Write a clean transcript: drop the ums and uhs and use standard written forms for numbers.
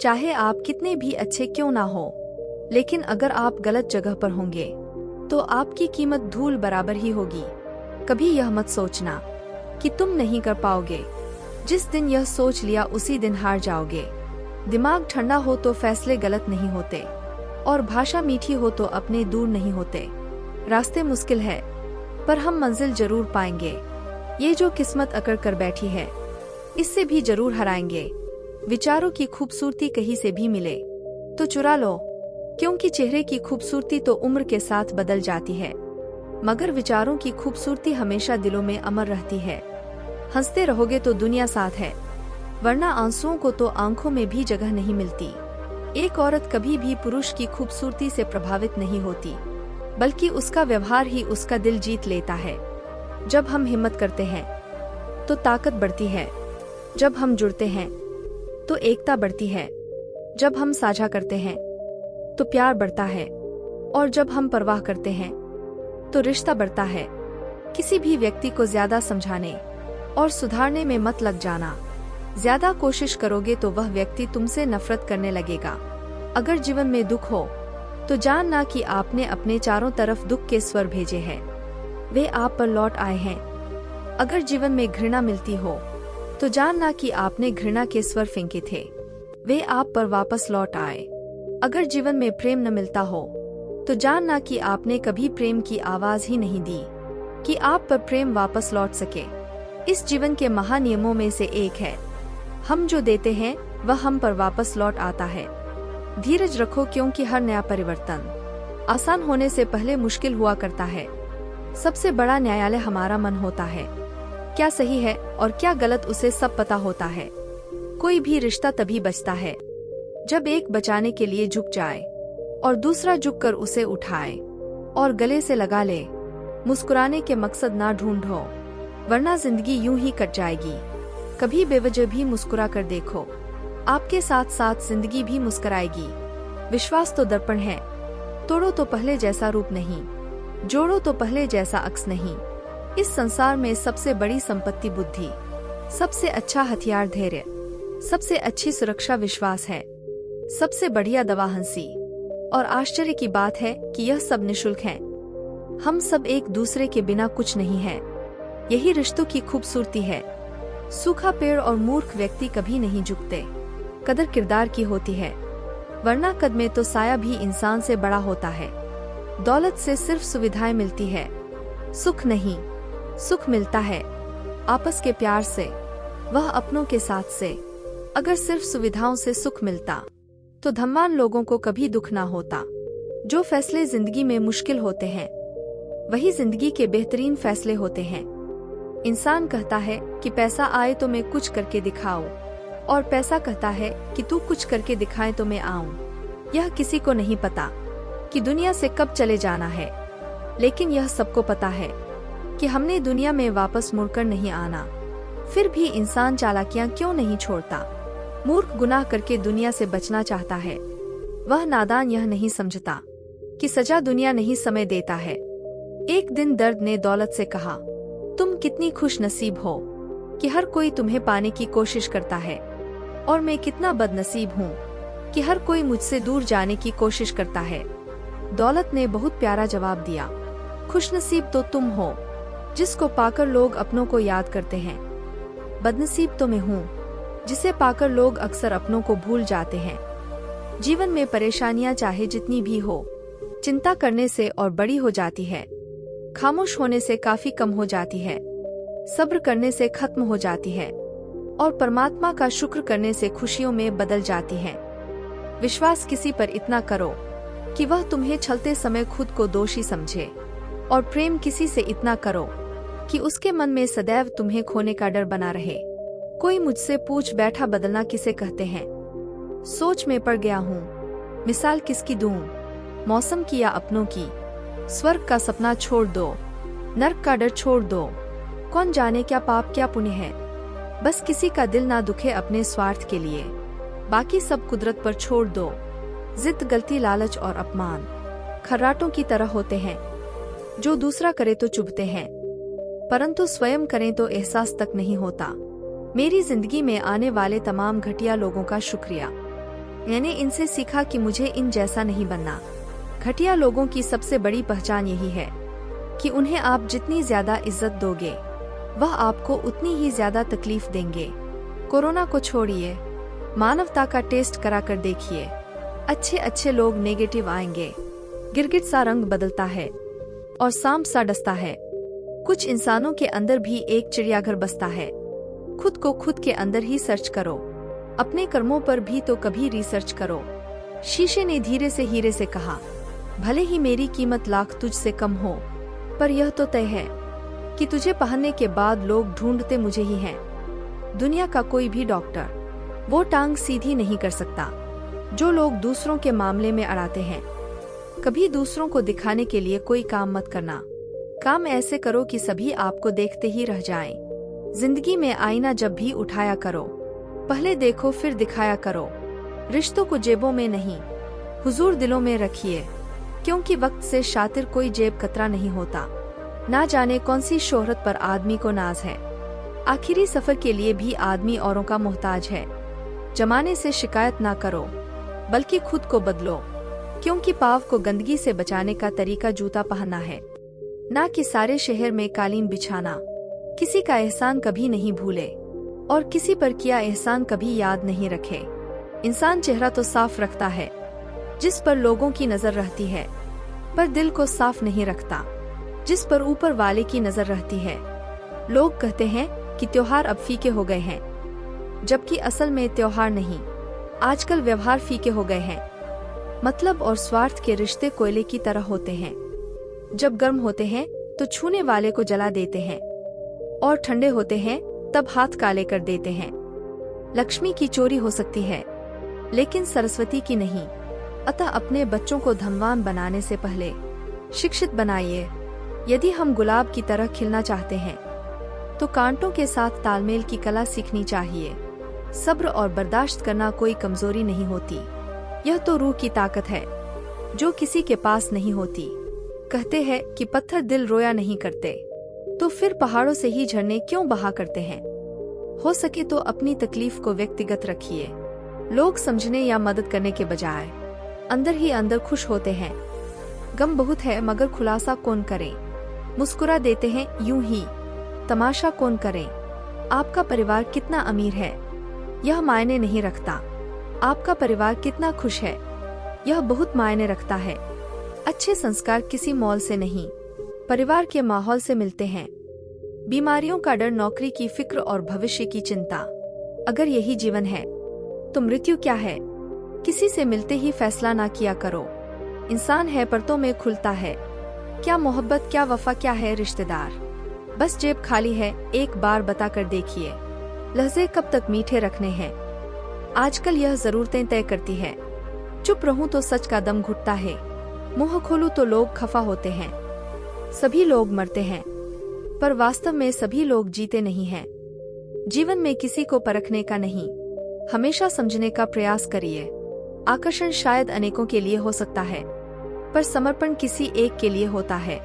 चाहे आप कितने भी अच्छे क्यों ना हो, लेकिन अगर आप गलत जगह पर होंगे तो आपकी कीमत धूल बराबर ही होगी। कभी यह मत सोचना कि तुम नहीं कर पाओगे। जिस दिन यह सोच लिया उसी दिन हार जाओगे। दिमाग ठंडा हो तो फैसले गलत नहीं होते, और भाषा मीठी हो तो अपने दूर नहीं होते। रास्ते मुश्किल है पर हम मंजिल जरूर पाएंगे। ये जो किस्मत अकड़ कर बैठी है, इससे भी जरूर हराएंगे। विचारों की खूबसूरती कहीं से भी मिले तो चुरा लो, क्योंकि चेहरे की खूबसूरती तो उम्र के साथ बदल जाती है, मगर विचारों की खूबसूरती हमेशा दिलों में अमर रहती है। हंसते रहोगे तो दुनिया साथ है, वरना आंसुओं को तो आंखों में भी जगह नहीं मिलती। एक औरत कभी भी पुरुष की खूबसूरती से प्रभावित नहीं होती, बल्कि उसका व्यवहार ही उसका दिल जीत लेता है। जब हम हिम्मत करते हैं तो ताकत बढ़ती है, जब हम जुड़ते हैं तो एकता बढ़ती है, जब हम साझा करते हैं तो प्यार बढ़ता है, और जब हम परवाह करते हैं तो रिश्ता बढ़ता है। किसी भी व्यक्ति को ज्यादा समझाने और सुधारने में मत लग जाना। ज्यादा कोशिश करोगे तो वह व्यक्ति तुमसे नफरत करने लगेगा। अगर जीवन में दुख हो तो जानना कि आपने अपने चारों तरफ दुख के स्वर भेजे हैं, वे आप पर लौट आए हैं। अगर जीवन में घृणा मिलती हो तो जानना कि आपने घृणा के स्वर फेंके थे, वे आप पर वापस लौट आए। अगर जीवन में प्रेम न मिलता हो तो जानना कि आपने कभी प्रेम की आवाज ही नहीं दी कि आप पर प्रेम वापस लौट सके। इस जीवन के महानियमों में से एक है, हम जो देते हैं वह हम पर वापस लौट आता है। धीरज रखो, क्योंकि हर नया परिवर्तन आसान होने से पहले मुश्किल हुआ करता है। सबसे बड़ा न्यायालय हमारा मन होता है। क्या सही है और क्या गलत उसे सब पता होता है। कोई भी रिश्ता तभी बचता है जब एक बचाने के लिए झुक जाए और दूसरा झुककर उसे उठाए और गले से लगा ले। मुस्कुराने के मकसद ना ढूंढो, वरना जिंदगी यूं ही कट जाएगी। कभी बेवजह भी मुस्कुरा कर देखो, आपके साथ साथ जिंदगी भी मुस्कुराएगी। विश्वास तो दर्पण है, तोड़ो तो पहले जैसा रूप नहीं, जोड़ो तो पहले जैसा अक्स नहीं। इस संसार में सबसे बड़ी संपत्ति बुद्धि, सबसे अच्छा हथियार धैर्य, सबसे अच्छी सुरक्षा विश्वास है, सबसे बढ़िया दवा हंसी। और आश्चर्य की बात है कि यह सब निशुल्क है। हम सब एक दूसरे के बिना कुछ नहीं है। यही रिश्तों की खूबसूरती है। सूखा पेड़ और मूर्ख व्यक्ति कभी नहीं झुकते। कदर किरदार की होती है, वरना कद में तो साया भी इंसान से बड़ा होता है। दौलत से सिर्फ सुविधाएं मिलती है, सुख नहीं। सुख मिलता है आपस के प्यार से, वह अपनों के साथ से। अगर सिर्फ सुविधाओं से सुख मिलता तो धनवान लोगों को कभी दुख ना होता। जो फैसले जिंदगी में मुश्किल होते हैं वही जिंदगी के बेहतरीन फैसले होते हैं। इंसान कहता है कि पैसा आए तो मैं कुछ करके दिखाऊं, और पैसा कहता है कि तू कुछ करके दिखाए तो मैं आऊं। यह किसी को नहीं पता कि दुनिया से कब चले जाना है, लेकिन यह सबको पता है कि हमने दुनिया में वापस मुड़कर नहीं आना। फिर भी इंसान चालाकियां क्यों नहीं छोड़ता। मूर्ख गुनाह करके दुनिया से बचना चाहता है। वह नादान यह नहीं समझता कि सजा दुनिया नहीं समय देता है। एक दिन दर्द ने दौलत से कहा, तुम कितनी खुश नसीब हो कि हर कोई तुम्हें पाने की कोशिश करता है, और मैं कितना बदनसीब हूँ कि हर कोई मुझसे दूर जाने की कोशिश करता है। दौलत ने बहुत प्यारा जवाब दिया, खुशनसीब तो तुम हो जिसको पाकर लोग अपनों को याद करते हैं। बदनसीब तो मैं हूँ जिसे पाकर लोग अक्सर अपनों को भूल जाते हैं। जीवन में परेशानियां चाहे जितनी भी हो, चिंता करने से और बड़ी हो जाती है। खामोश होने से काफी कम हो जाती है। सब्र करने से खत्म हो जाती है, और परमात्मा का शुक्र करने से खुशियों में बदल जाती है। विश्वास किसी पर इतना करो कि वह तुम्हें छलते समय खुद को दोषी समझे, और प्रेम किसी से इतना करो कि उसके मन में सदैव तुम्हें खोने का डर बना रहे। कोई मुझसे पूछ बैठा बदलना किसे कहते हैं। सोच में पड़ गया हूँ, मिसाल किसकी दूं, मौसम की या अपनों की। स्वर्ग का सपना छोड़ दो, नर्क का डर छोड़ दो। कौन जाने क्या पाप क्या पुण्य है। बस किसी का दिल ना दुखे अपने स्वार्थ के लिए, बाकी सब कुदरत पर छोड़ दो। जिद, गलती, लालच और अपमान खर्राटों की तरह होते हैं, जो दूसरा करे तो चुभते हैं, परंतु स्वयं करें तो एहसास तक नहीं होता। मेरी जिंदगी में आने वाले तमाम घटिया लोगों का शुक्रिया। मैंने इनसे सीखा कि मुझे इन जैसा नहीं बनना। घटिया लोगों की सबसे बड़ी पहचान यही है कि उन्हें आप जितनी ज्यादा इज्जत दोगे वह आपको उतनी ही ज्यादा तकलीफ देंगे। कोरोना को छोड़िए, मानवता का टेस्ट करा कर देखिए। अच्छे लोग नेगेटिव आएंगे। गिरगिट सा रंग बदलता है और सांप सा डसता है। कुछ इंसानों के अंदर भी एक चिड़ियाघर बसता है। खुद को खुद के अंदर ही सर्च करो, अपने कर्मों पर भी तो कभी रिसर्च करो। शीशे ने धीरे से हीरे से कहा, भले ही मेरी कीमत लाख तुझसे कम हो, पर यह तो तय है कि तुझे पहनने के बाद लोग ढूंढते मुझे ही हैं। दुनिया का कोई भी डॉक्टर वो टांग सीधी नहीं कर सकता जो लोग दूसरों के मामले में अड़ाते हैं। कभी दूसरों को दिखाने के लिए कोई काम मत करना। काम ऐसे करो कि सभी आपको देखते ही रह जाएं। जिंदगी में आईना जब भी उठाया करो, पहले देखो फिर दिखाया करो। रिश्तों को जेबों में नहीं, हुजूर दिलों में रखिए, क्योंकि वक्त से शातिर कोई जेब कतरा नहीं होता। ना जाने कौन सी शोहरत पर आदमी को नाज है, आखिरी सफर के लिए भी आदमी औरों का मोहताज है। जमाने से शिकायत ना करो, बल्कि खुद को बदलो, क्योंकि पाँव को गंदगी से बचाने का तरीका जूता पहनना है, ना कि सारे शहर में कालीन बिछाना। किसी का एहसान कभी नहीं भूले और किसी पर किया एहसान कभी याद नहीं रखे। इंसान चेहरा तो साफ रखता है जिस पर लोगों की नजर रहती है, पर दिल को साफ नहीं रखता जिस पर ऊपर वाले की नजर रहती है। लोग कहते हैं कि त्योहार अब फीके हो गए हैं, जबकि असल में त्योहार नहीं, आजकल व्यवहार फीके हो गए हैं। मतलब और स्वार्थ के रिश्ते कोयले की तरह होते हैं। जब गर्म होते हैं तो छूने वाले को जला देते हैं, और ठंडे होते हैं तब हाथ काले कर देते हैं। लक्ष्मी की चोरी हो सकती है, लेकिन सरस्वती की नहीं। अतः अपने बच्चों को धनवान बनाने से पहले शिक्षित बनाइए। यदि हम गुलाब की तरह खिलना चाहते हैं तो कांटों के साथ तालमेल की कला सीखनी चाहिए। सब्र और बर्दाश्त करना कोई कमजोरी नहीं होती, यह तो रूह की ताकत है जो किसी के पास नहीं होती। कहते हैं कि पत्थर दिल रोया नहीं करते, तो फिर पहाड़ों से ही झरने क्यों बहा करते हैं। हो सके तो अपनी तकलीफ को व्यक्तिगत रखिए। लोग समझने या मदद करने के बजाय अंदर ही अंदर खुश होते हैं। गम बहुत है मगर खुलासा कौन करे, मुस्कुरा देते हैं यूं ही, तमाशा कौन करे। आपका परिवार कितना अमीर है यह मायने नहीं रखता, आपका परिवार कितना खुश है यह बहुत मायने रखता है। अच्छे संस्कार किसी मॉल से नहीं, परिवार के माहौल से मिलते हैं। बीमारियों का डर, नौकरी की फिक्र और भविष्य की चिंता, अगर यही जीवन है तो मृत्यु क्या है। किसी से मिलते ही फैसला ना किया करो। इंसान है परतों में खुलता है, क्या मोहब्बत क्या वफा क्या है रिश्तेदार। बस जेब खाली है एक बार बता कर देखिए, लहजे कब तक मीठे रखने हैं। आजकल यह जरूरतें तय करती है। चुप रहूं तो सच का दम घुटता है, मुंह खोलूं तो लोग खफा होते हैं। सभी लोग मरते हैं, पर वास्तव में सभी लोग जीते नहीं हैं। जीवन में किसी को परखने का नहीं, हमेशा समझने का प्रयास करिए। आकर्षण शायद अनेकों के लिए हो सकता है, पर समर्पण किसी एक के लिए होता है।